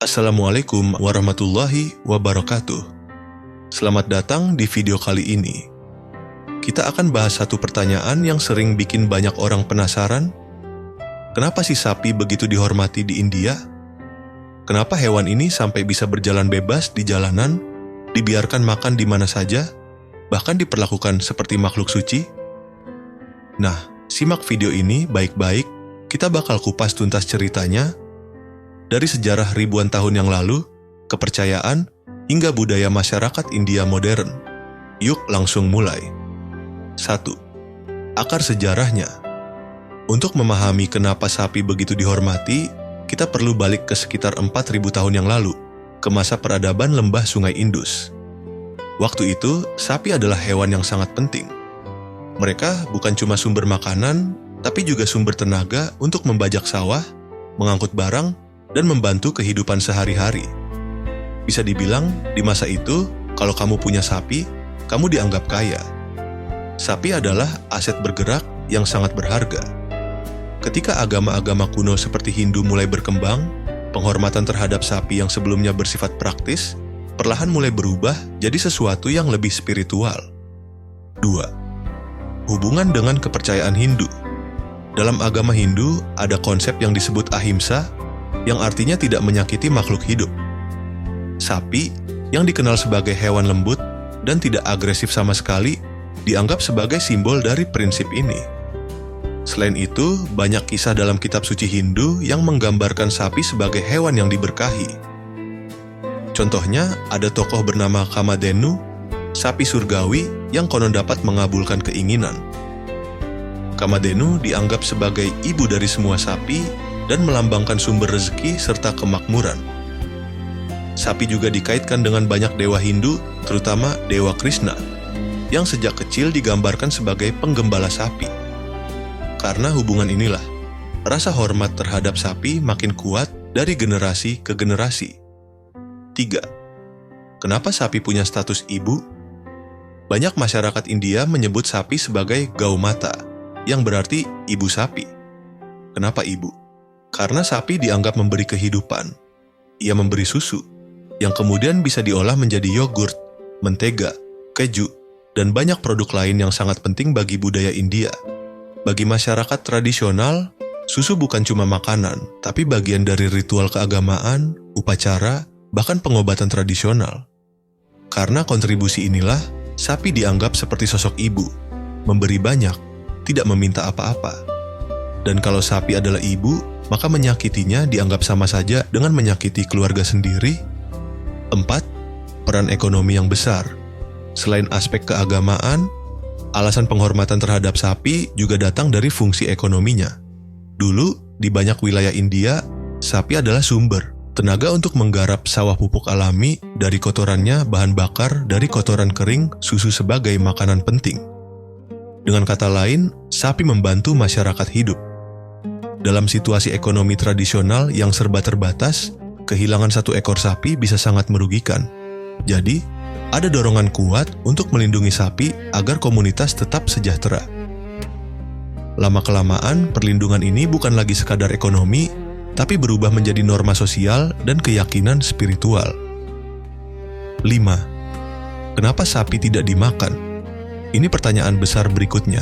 Assalamualaikum warahmatullahi wabarakatuh. Selamat datang di video kali ini. Kita akan bahas satu pertanyaan yang sering bikin banyak orang penasaran. Kenapa sih sapi begitu dihormati di India? Kenapa hewan ini sampai bisa berjalan bebas di jalanan, dibiarkan makan di mana saja, bahkan diperlakukan seperti makhluk suci? Nah, simak video ini baik-baik, kita bakal kupas tuntas ceritanya, dari sejarah ribuan tahun yang lalu, kepercayaan, hingga budaya masyarakat India modern. Yuk langsung mulai. 1. Akar sejarahnya. Untuk memahami kenapa sapi begitu dihormati, kita perlu balik ke sekitar 4.000 tahun yang lalu, ke masa peradaban lembah Sungai Indus. Waktu itu, sapi adalah hewan yang sangat penting. Mereka bukan cuma sumber makanan, tapi juga sumber tenaga untuk membajak sawah, mengangkut barang, dan membantu kehidupan sehari-hari. Bisa dibilang, di masa itu, kalau kamu punya sapi, kamu dianggap kaya. Sapi adalah aset bergerak yang sangat berharga. Ketika agama-agama kuno seperti Hindu mulai berkembang, penghormatan terhadap sapi yang sebelumnya bersifat praktis, perlahan mulai berubah jadi sesuatu yang lebih spiritual. 2. Hubungan dengan kepercayaan Hindu. Dalam agama Hindu, ada konsep yang disebut ahimsa, yang artinya tidak menyakiti makhluk hidup. Sapi, yang dikenal sebagai hewan lembut dan tidak agresif sama sekali, dianggap sebagai simbol dari prinsip ini. Selain itu, banyak kisah dalam kitab suci Hindu yang menggambarkan sapi sebagai hewan yang diberkahi. Contohnya, ada tokoh bernama Kamadhenu, sapi surgawi yang konon dapat mengabulkan keinginan. Kamadhenu dianggap sebagai ibu dari semua sapi dan melambangkan sumber rezeki serta kemakmuran. Sapi juga dikaitkan dengan banyak dewa Hindu, terutama Dewa Krishna, yang sejak kecil digambarkan sebagai penggembala sapi. Karena hubungan inilah, rasa hormat terhadap sapi makin kuat dari generasi ke generasi. 3. Kenapa sapi punya status ibu? Banyak masyarakat India menyebut sapi sebagai Gaumata, yang berarti ibu sapi. Kenapa ibu? Karena sapi dianggap memberi kehidupan. Ia memberi susu, yang kemudian bisa diolah menjadi yogurt, mentega, keju, dan banyak produk lain yang sangat penting bagi budaya India. Bagi masyarakat tradisional, susu bukan cuma makanan, tapi bagian dari ritual keagamaan, upacara, bahkan pengobatan tradisional. Karena kontribusi inilah, sapi dianggap seperti sosok ibu, memberi banyak, tidak meminta apa-apa. Dan kalau sapi adalah ibu, maka menyakitinya dianggap sama saja dengan menyakiti keluarga sendiri. 4. Peran ekonomi yang besar. Selain aspek keagamaan, alasan penghormatan terhadap sapi juga datang dari fungsi ekonominya. Dulu, di banyak wilayah India, sapi adalah sumber tenaga untuk menggarap sawah pupuk alami, dari kotorannya bahan bakar, dari kotoran kering, susu sebagai makanan penting. Dengan kata lain, sapi membantu masyarakat hidup. Dalam situasi ekonomi tradisional yang serba terbatas, kehilangan satu ekor sapi bisa sangat merugikan. Jadi, ada dorongan kuat untuk melindungi sapi agar komunitas tetap sejahtera. Lama-kelamaan, perlindungan ini bukan lagi sekadar ekonomi, tapi berubah menjadi norma sosial dan keyakinan spiritual. 5. Kenapa sapi tidak dimakan? Ini pertanyaan besar berikutnya.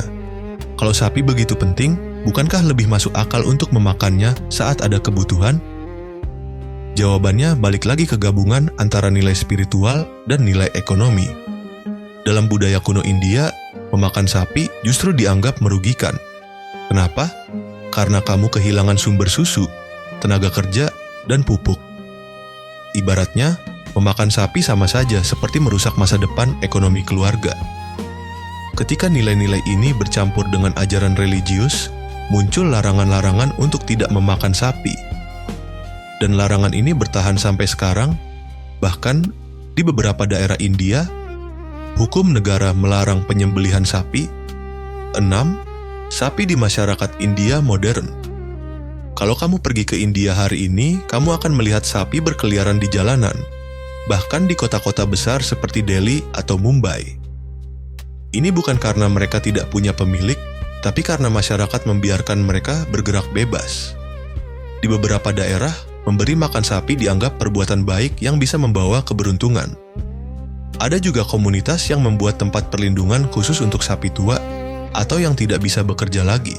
Kalau sapi begitu penting, bukankah lebih masuk akal untuk memakannya saat ada kebutuhan? Jawabannya balik lagi ke gabungan antara nilai spiritual dan nilai ekonomi. Dalam budaya kuno India, memakan sapi justru dianggap merugikan. Kenapa? Karena kamu kehilangan sumber susu, tenaga kerja, dan pupuk. Ibaratnya, memakan sapi sama saja seperti merusak masa depan ekonomi keluarga. Ketika nilai-nilai ini bercampur dengan ajaran religius, muncul larangan-larangan untuk tidak memakan sapi. Dan larangan ini bertahan sampai sekarang, bahkan di beberapa daerah India, hukum negara melarang penyembelihan sapi. 6. Sapi di masyarakat India modern. Kalau kamu pergi ke India hari ini, kamu akan melihat sapi berkeliaran di jalanan, bahkan di kota-kota besar seperti Delhi atau Mumbai. Ini bukan karena mereka tidak punya pemilik, tapi karena masyarakat membiarkan mereka bergerak bebas. Di beberapa daerah, memberi makan sapi dianggap perbuatan baik yang bisa membawa keberuntungan. Ada juga komunitas yang membuat tempat perlindungan khusus untuk sapi tua atau yang tidak bisa bekerja lagi.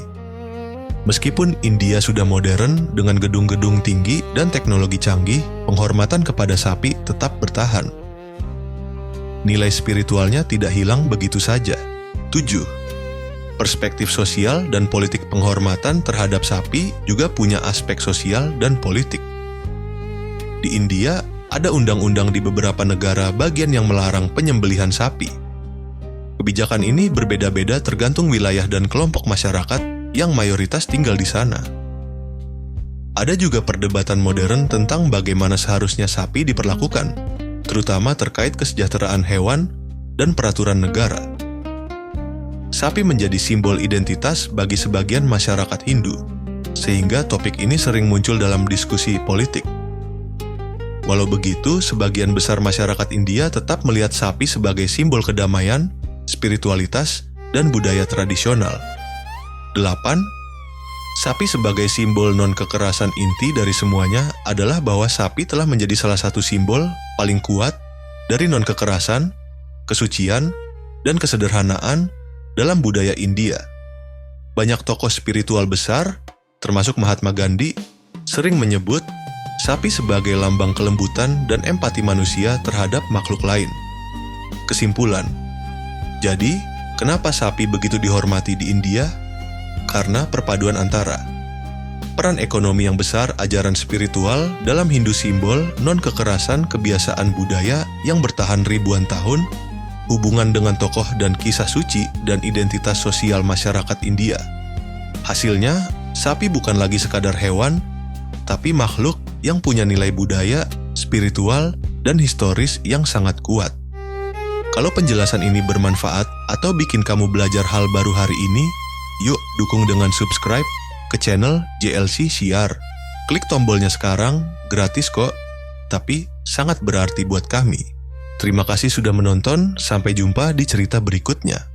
Meskipun India sudah modern dengan gedung-gedung tinggi dan teknologi canggih, penghormatan kepada sapi tetap bertahan. Nilai spiritualnya tidak hilang begitu saja. 7. Perspektif sosial dan politik penghormatan terhadap sapi juga punya aspek sosial dan politik. Di India, ada undang-undang di beberapa negara bagian yang melarang penyembelihan sapi. Kebijakan ini berbeda-beda tergantung wilayah dan kelompok masyarakat yang mayoritas tinggal di sana. Ada juga perdebatan modern tentang bagaimana seharusnya sapi diperlakukan, terutama terkait kesejahteraan hewan dan peraturan negara. Sapi menjadi simbol identitas bagi sebagian masyarakat Hindu, sehingga topik ini sering muncul dalam diskusi politik. Walau begitu, sebagian besar masyarakat India tetap melihat sapi sebagai simbol kedamaian, spiritualitas, dan budaya tradisional. 8. Sapi sebagai simbol non-kekerasan. Inti dari semuanya adalah bahwa sapi telah menjadi salah satu simbol paling kuat dari non-kekerasan, kesucian, dan kesederhanaan dalam budaya India. Banyak tokoh spiritual besar, termasuk Mahatma Gandhi, sering menyebut sapi sebagai lambang kelembutan dan empati manusia terhadap makhluk lain. Kesimpulan, jadi, kenapa sapi begitu dihormati di India? Karena perpaduan antara peran ekonomi yang besar, ajaran spiritual dalam Hindu, simbol non-kekerasan, kebiasaan budaya yang bertahan ribuan tahun, hubungan dengan tokoh dan kisah suci, dan identitas sosial masyarakat India. Hasilnya, sapi bukan lagi sekadar hewan, tapi makhluk yang punya nilai budaya, spiritual, dan historis yang sangat kuat. Kalau penjelasan ini bermanfaat atau bikin kamu belajar hal baru hari ini, yuk dukung dengan subscribe ke channel JLC Syiar. Klik tombolnya sekarang, gratis kok, tapi sangat berarti buat kami. Terima kasih sudah menonton, sampai jumpa di cerita berikutnya.